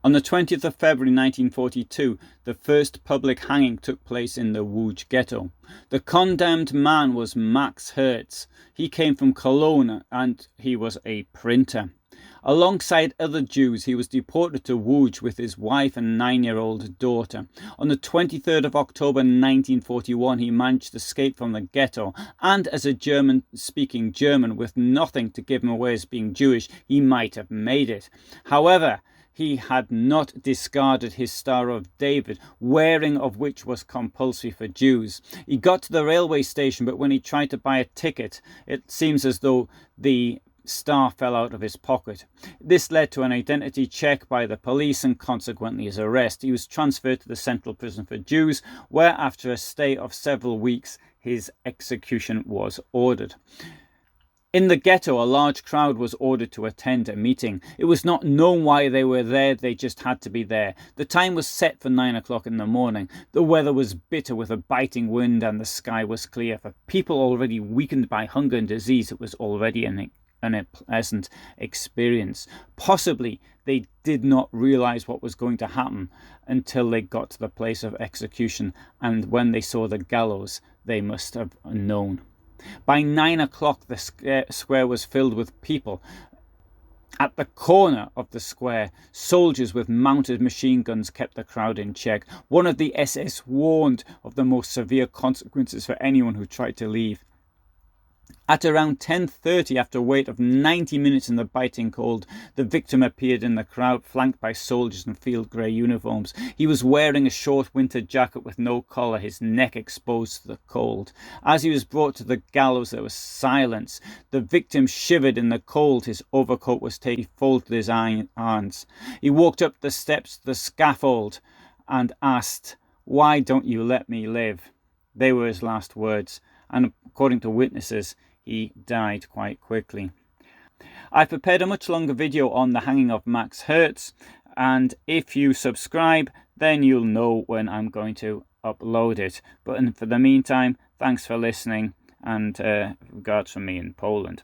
On the 20th of February 1942, the first public hanging took place in the Łódź ghetto. The condemned man was Max Hertz. He came from Cologne and he was a printer. Alongside other Jews, he was deported to Łódź with his wife and 9-year-old daughter. On the 23rd of October 1941, he managed to escape from the ghetto, and as a German-speaking German with nothing to give him away as being Jewish, he might have made it. However, he had not discarded his Star of David, wearing of which was compulsory for Jews. He got to the railway station, but when he tried to buy a ticket, it seems as though the star fell out of his pocket. This led to an identity check by the police and consequently his arrest. He was transferred to the Central Prison for Jews, where after a stay of several weeks, his execution was ordered. In the ghetto, a large crowd was ordered to attend a meeting. It was not known why they were there, they just had to be there. The time was set for 9 o'clock in the morning. The weather was bitter with a biting wind and the sky was clear. For people already weakened by hunger and disease, it was already an unpleasant experience. Possibly they did not realize what was going to happen until they got to the place of execution, and when they saw the gallows, they must have known. By 9 o'clock, the square was filled with people. At the corner of the square, soldiers with mounted machine guns kept the crowd in check. One of the SS warned of the most severe consequences for anyone who tried to leave. At around 10:30, after a wait of 90 minutes in the biting cold, the victim appeared in the crowd, flanked by soldiers in field grey uniforms. He was wearing a short winter jacket with no collar, his neck exposed to the cold. As he was brought to the gallows, there was silence. The victim shivered in the cold. His overcoat was taken. He folded his hands. He walked up the steps to the scaffold and asked, "Why don't you let me live?" They were his last words, and according to witnesses, he died quite quickly. I've prepared a much longer video on the hanging of Max Hertz, and if you subscribe, then you'll know when I'm going to upload it. But for the meantime, thanks for listening, and regards from me in Poland.